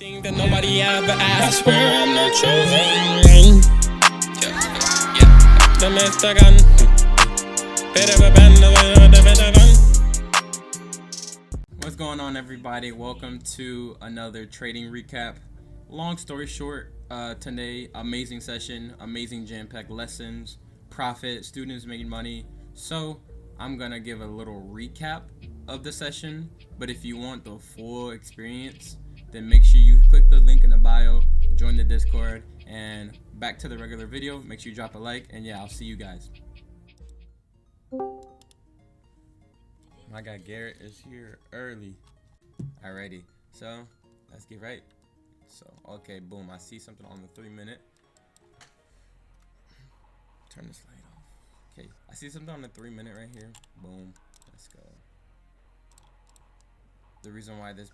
Thing that nobody ever asked, where I'm not chosen. The Mr. Gun. What's going on, everybody? Welcome to another trading recap. Long story short, today, amazing session, amazing jam-packed lessons, profit, students making money. So I'm gonna give a little recap of the session, but if you want the full experience, then make sure you click the link in the bio, join the Discord, and back to the regular video. Make sure you drop a like, and yeah, I'll see you guys. My guy Garrett is here early. Alrighty, so let's get right. So, okay, boom, I see something on the 3-minute. Turn this light off. Okay, I see something on the 3-minute right here. Boom, let's go. The reason why this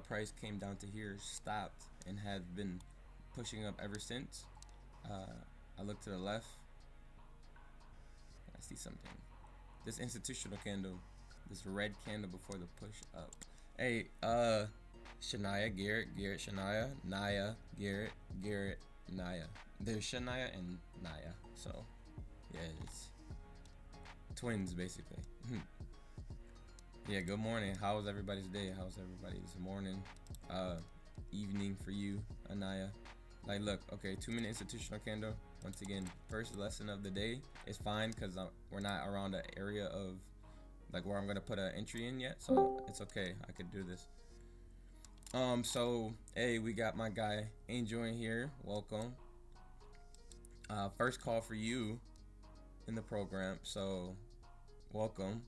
price came down to here, stopped, and has been pushing up ever since. I look to the left. I see something. This institutional candle, this red candle before the push up. Hey, Shania, Garrett, Shania, Naya, Garrett, Naya. There's Shania and Naya. So, yeah, it's twins basically. Yeah, good morning. How was everybody's day? How's everybody's morning, evening for you, Anaya? Like, look, okay, 2-minute institutional candle. Once again, first lesson of the day is fine because we're not around the area of like where I'm gonna put an entry in yet, so it's okay. I could do this. So hey, we got my guy Angel in here. Welcome. First call for you in the program, so welcome.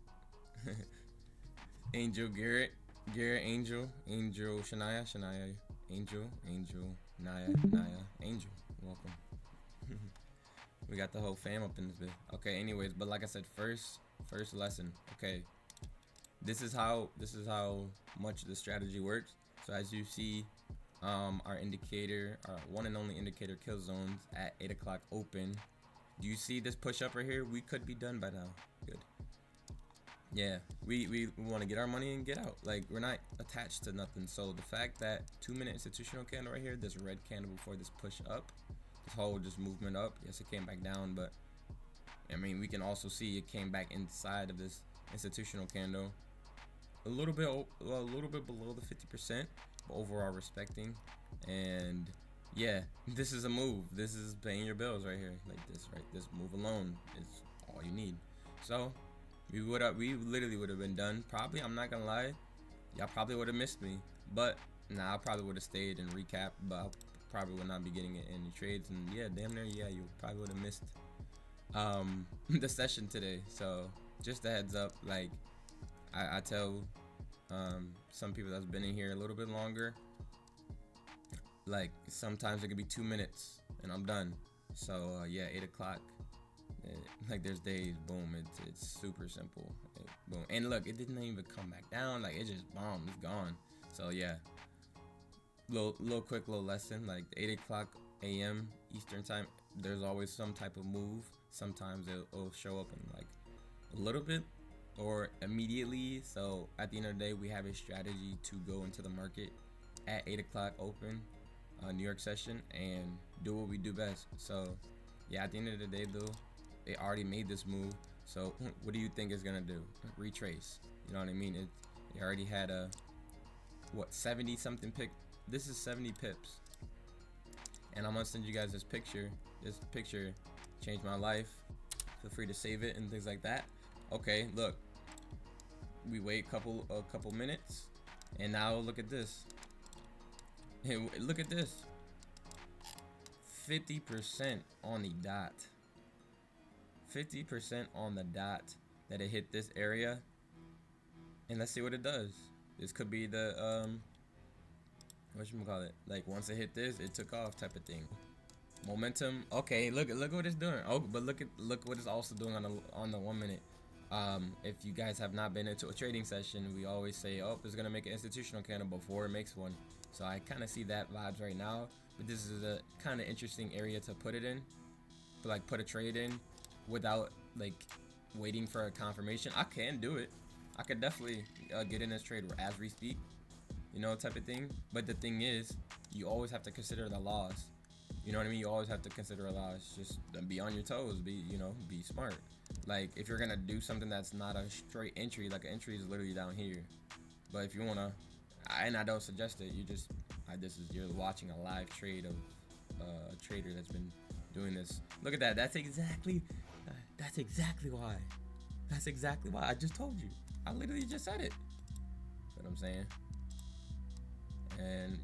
Angel, Garrett, Angel, Shania, Angel, Naya, Angel. Welcome. We got the whole fam up in this bit. Okay, anyways, but like I said, first lesson. Okay, this is how much the strategy works. So as you see, our indicator, our one and only indicator, kill zones at 8 o'clock open. Do you see this push up right here? We could be done by now. Good. Yeah, we want to get our money and get out. Like, we're not attached to nothing. So the fact that 2-minute institutional candle right here, this red candle before this push up, this whole just movement up. Yes, it came back down, but I mean, we can also see it came back inside of this institutional candle, a little bit below the 50%, but overall respecting. And yeah, this is a move. This is paying your bills right here, like this, right? This move alone is all you need. So we literally would have been done. Probably, I'm not gonna lie, y'all probably would have missed me, but nah, I probably would have stayed and recapped, but I probably would not be getting it in the trades. And yeah, damn near, yeah, you probably would have missed the session today. So just a heads up, like I tell some people that's been in here a little bit longer, like sometimes it could be 2 minutes and I'm done. So yeah, 8 o'clock. Like there's days, boom, it's super simple, boom. And look, it didn't even come back down, like it just bombed, it's gone. So yeah, quick little lesson, like 8 o'clock a.m. Eastern time, there's always some type of move. Sometimes it'll show up in like a little bit or immediately. So at the end of the day, we have a strategy to go into the market at 8 o'clock open, New York session, and do what we do best. So yeah, at the end of the day though, they already made this move, so what do you think it's gonna do? Retrace, you know what I mean? It already had a 70 something pick. This is 70 pips, and I'm gonna send you guys this picture. This picture changed my life. Feel free to save it and things like that. Okay, look, we wait a couple minutes, and now look at this. Hey, look at this, 50% on the dot. 50% on the dot that it hit this area, and let's see what it does. This could be the whatchamacallit, like once it hit this, it took off type of thing. Momentum. Okay, look what it's doing. Oh, but look what it's also doing on the 1 minute. If you guys have not been into a trading session, we always say, oh, it's gonna make an institutional candle before it makes one. So I kind of see that vibes right now, but this is a kind of interesting area to put it in, to like put a trade in without like waiting for a confirmation. I can do it. I could definitely get in this trade as we speak. you know, type of thing. But the thing is, you always have to consider the laws. You know what I mean? You always have to consider the laws. Just be on your toes. Be, you know, be smart. Like, if you're gonna do something that's not a straight entry, like an entry is literally down here. But if you wanna, and I don't suggest it, you just, you're watching a live trade of a trader that's been doing this. Look at that. That's exactly why. That's exactly why. I just told you. I literally just said it. That's what I'm saying. And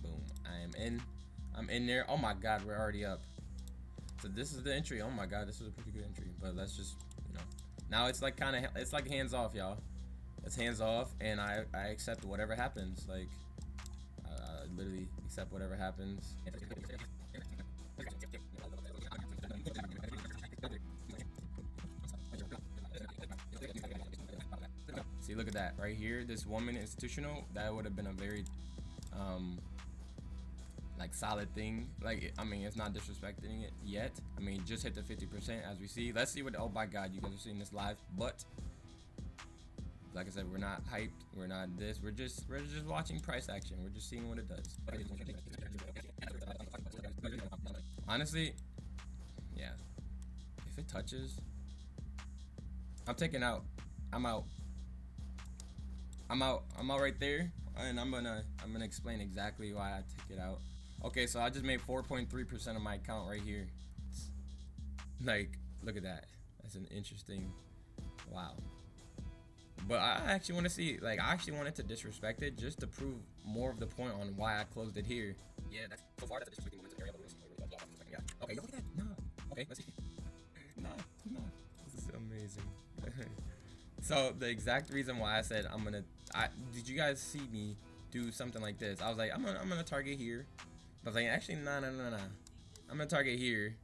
boom, I'm in there. Oh my God, we're already up. So this is the entry. Oh my God, this is a pretty good entry. But let's just, you know, now it's like it's like hands off, y'all. It's hands off, and I accept whatever happens. Like, I literally accept whatever happens. See, look at that right here. This woman institutional, that would have been a very like solid thing. Like, I mean, it's not disrespecting it yet. I mean, just hit the 50% as we see. Let's see what, oh my God, you guys are seeing this live. But like I said, we're not hyped. We're not this. We're just watching price action. We're just seeing what it does. Honestly, yeah. If it touches, I'm taking out. I'm out right there, and I'm gonna explain exactly why I took it out. Okay, so I just made 4.3% of my account right here. Like, look at that. That's an interesting, wow. But I actually want to see, like, I actually wanted to disrespect it just to prove more of the point on why I closed it here. Yeah, that's so far that's a disrespecting momentum area. Yeah. Okay, look at that. Nah. Okay, let's see. Nah. This is amazing. So the exact reason why I said did you guys see me do something like this? I was like, I'm gonna target here. I was like, actually, nah. I'm gonna target here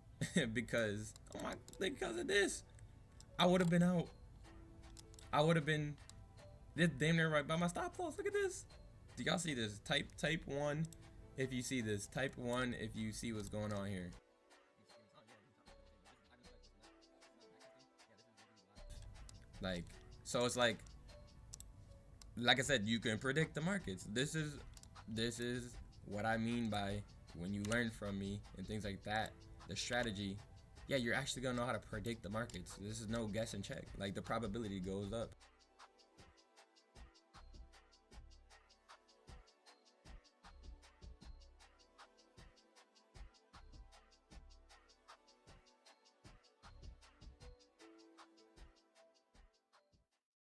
because of this. I would have been out. I would have been this damn near right by my stop loss. Look at this. Do y'all see this? Type 1 if you see this. Type 1 if you see what's going on here. Like, so it's like I said, you can predict the markets. This is what I mean by when you learn from me and things like that. The strategy, yeah, you're actually gonna know how to predict the markets. This is no guess and check. Like, the probability goes up.